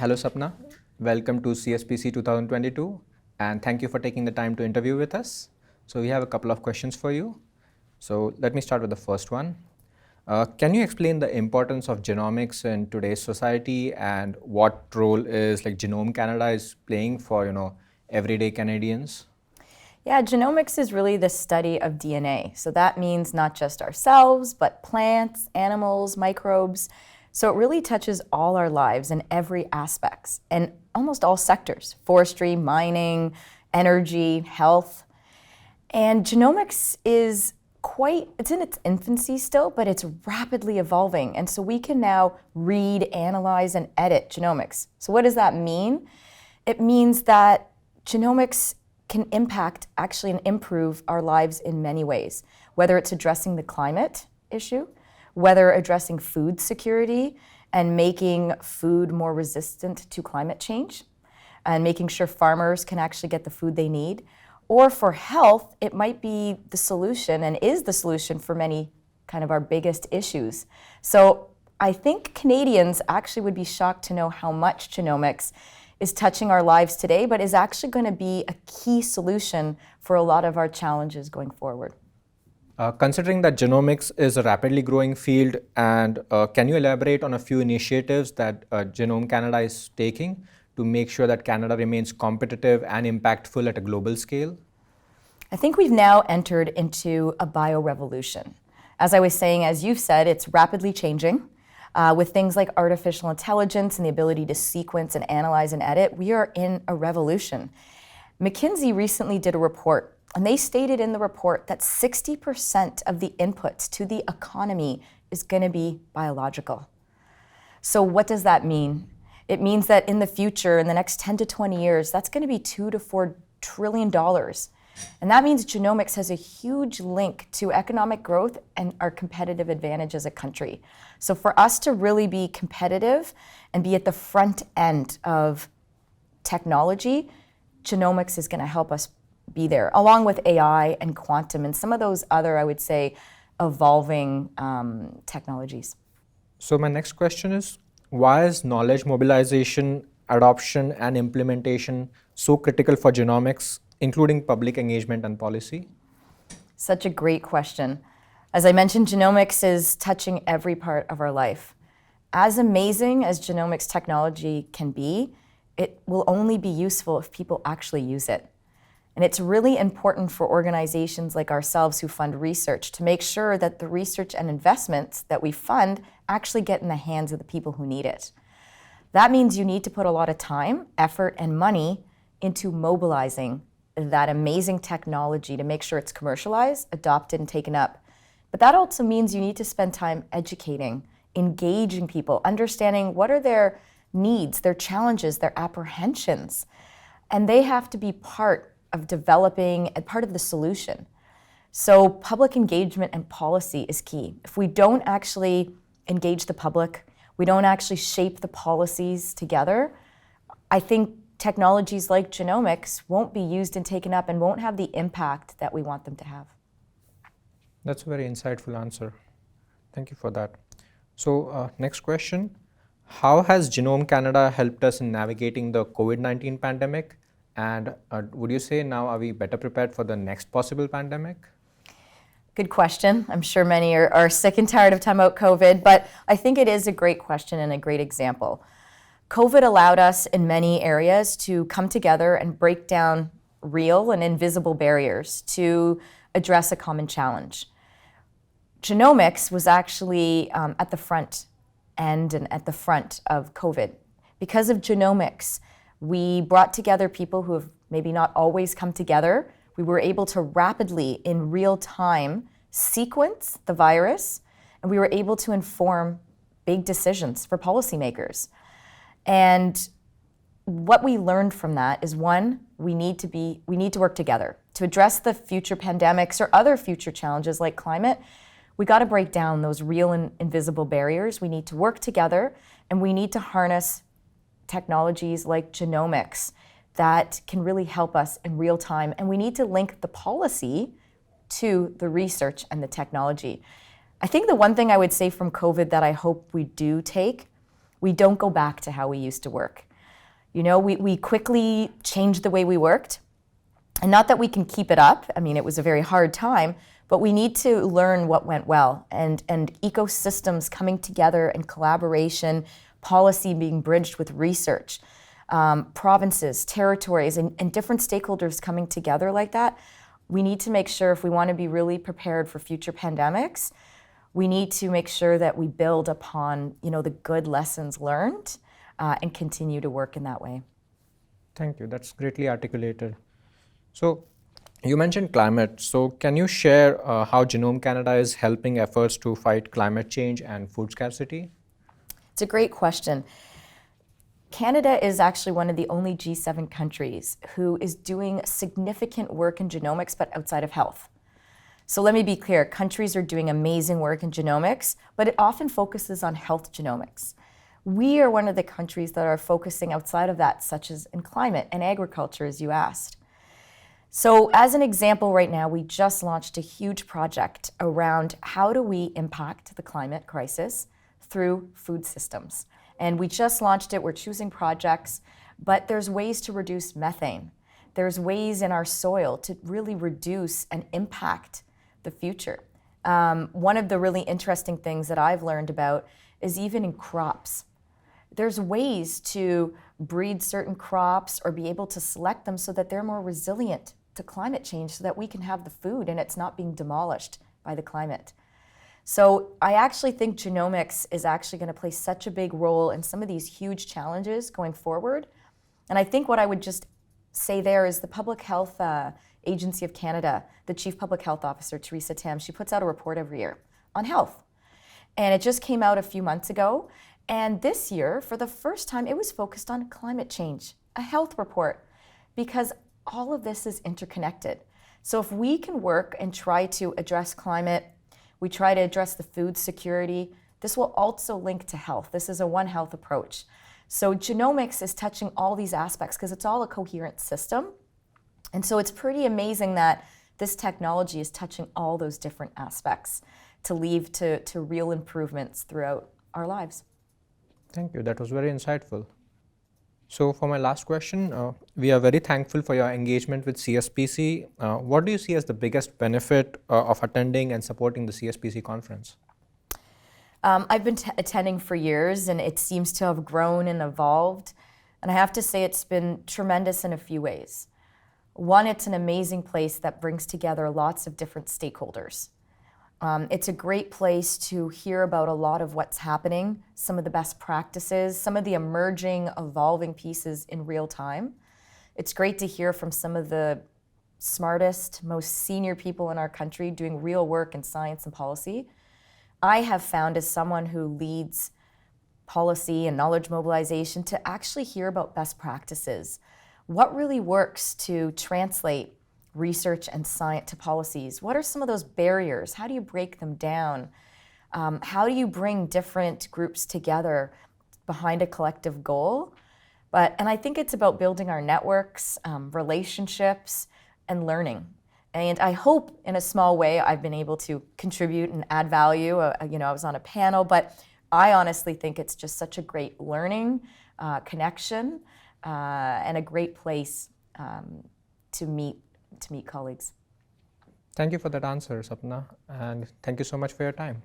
Hello, Sapna. Welcome to CSPC 2022, and thank you for taking the time to interview with us. So we have a couple of questions for you. So let me start with the first one. Can you explain the importance of genomics in today's society and what role is like Genome Canada is playing for everyday Canadians? Yeah, genomics is really the study of DNA. So that means not just ourselves, but plants, animals, microbes. So it really touches all our lives in every aspects and almost all sectors: forestry, mining, energy, health. And genomics is it's in its infancy still, but it's rapidly evolving. And so we can now read, analyze, and edit genomics. So what does that mean? It means that genomics can impact actually and improve our lives in many ways, whether it's addressing the climate issue, whether addressing food security and making food more resistant to climate change, and making sure farmers can actually get the food they need. Or for health, it might be the solution and is the solution for many kind of our biggest issues. So I think Canadians actually would be shocked to know how much genomics is touching our lives today, but is actually going to be a key solution for a lot of our challenges going forward. Considering that genomics is a rapidly growing field, and can you elaborate on a few initiatives that Genome Canada is taking to make sure that Canada remains competitive and impactful at a global scale? I think we've now entered into a biorevolution. As I was saying, as you've said, it's rapidly changing. With things like artificial intelligence and the ability to sequence and analyze and edit, we are in a revolution. McKinsey recently did a report, and they stated in the report that 60% of the inputs to the economy is going to be biological. So what does that mean? It means that in the future, in the next 10 to 20 years, that's going to be $2 to $4 trillion. And that means genomics has a huge link to economic growth and our competitive advantage as a country. So for us to really be competitive and be at the front end of technology, genomics is going to help us be there, along with AI and quantum and some of those other, I would say, evolving technologies. So my next question is, why is knowledge mobilization, adoption, and implementation so critical for genomics, including public engagement and policy? Such a great question. As I mentioned, genomics is touching every part of our life. As amazing as genomics technology can be, it will only be useful if people actually use it. And it's really important for organizations like ourselves who fund research to make sure that the research and investments that we fund actually get in the hands of the people who need it. That means you need to put a lot of time, effort, and money into mobilizing that amazing technology to make sure it's commercialized, adopted, and taken up. But that also means you need to spend time educating, engaging people, understanding what are their needs, their challenges, their apprehensions. And they have to be part of developing and part of the solution. So public engagement and policy is key. If we don't actually engage the public, we don't actually shape the policies together, I think technologies like genomics won't be used and taken up and won't have the impact that we want them to have. That's a very insightful answer. Thank you for that. So next question, how has Genome Canada helped us in navigating the COVID-19 pandemic? And would you say now are we better prepared for the next possible pandemic? Good question. I'm sure many are sick and tired of talking about COVID, but I think it is a great question and a great example. COVID allowed us in many areas to come together and break down real and invisible barriers to address a common challenge. Genomics was actually at the front end and at the front of COVID. Because of genomics, we brought together people who have maybe not always come together. We were able to rapidly, in real time, sequence the virus, and we were able to inform big decisions for policymakers. And what we learned from that is, one, we need to work together. To address the future pandemics or other future challenges like climate, we got to break down those real and invisible barriers. We need to work together, and we need to harness technologies like genomics that can really help us in real time. And we need to link the policy to the research and the technology. I think the one thing I would say from COVID that I hope we do take, we don't go back to how we used to work. You know, we quickly changed the way we worked. And not that we can keep it up. I mean, it was a very hard time, but we need to learn what went well, and ecosystems coming together and collaboration, policy being bridged with research, provinces, territories, and different stakeholders coming together like that. We need to make sure, if we want to be really prepared for future pandemics, we need to make sure that we build upon, you know, the good lessons learned and continue to work in that way. Thank you. That's greatly articulated. So you mentioned climate. So can you share how Genome Canada is helping efforts to fight climate change and food scarcity? It's a great question. Canada is actually one of the only G7 countries who is doing significant work in genomics, but outside of health. So let me be clear, countries are doing amazing work in genomics, but it often focuses on health genomics. We are one of the countries that are focusing outside of that, such as in climate and agriculture, as you asked. So as an example right now, we just launched a huge project around how do we impact the climate crisis through food systems. And we just launched it, we're choosing projects, but there's ways to reduce methane. There's ways in our soil to really reduce and impact the future. One of the really interesting things that I've learned about is even in crops. There's ways to breed certain crops or be able to select them so that they're more resilient to climate change, so that we can have the food and it's not being demolished by the climate. So I actually think genomics is actually going to play such a big role in some of these huge challenges going forward. And I think what I would just say there is the Public Health Agency of Canada, the Chief Public Health Officer, Theresa Tam, she puts out a report every year on health. And it just came out a few months ago. And this year, for the first time, it was focused on climate change, a health report, because all of this is interconnected. So if we can work and try to address climate, we try to address the food security, this will also link to health. This is a One Health approach. So genomics is touching all these aspects because it's all a coherent system. And so it's pretty amazing that this technology is touching all those different aspects to lead to real improvements throughout our lives. Thank you. That was very insightful. So for my last question, we are very thankful for your engagement with CSPC. What do you see as the biggest benefit of attending and supporting the CSPC conference? I've been attending for years, and it seems to have grown and evolved. And I have to say it's been tremendous in a few ways. One, it's an amazing place that brings together lots of different stakeholders. It's a great place to hear about a lot of what's happening, some of the best practices, some of the emerging, evolving pieces in real time. It's great to hear from some of the smartest, most senior people in our country doing real work in science and policy. I have found, as someone who leads policy and knowledge mobilization, to actually hear about best practices. What really works to translate research and science to policies? What are some of those barriers? How do you break them down? How do you bring different groups together behind a collective goal? And I think it's about building our networks, relationships, and learning. And I hope in a small way I've been able to contribute and add value. I was on a panel, but I honestly think it's just such a great learning connection and a great place to meet colleagues. Thank you for that answer, Sapna, and thank you so much for your time.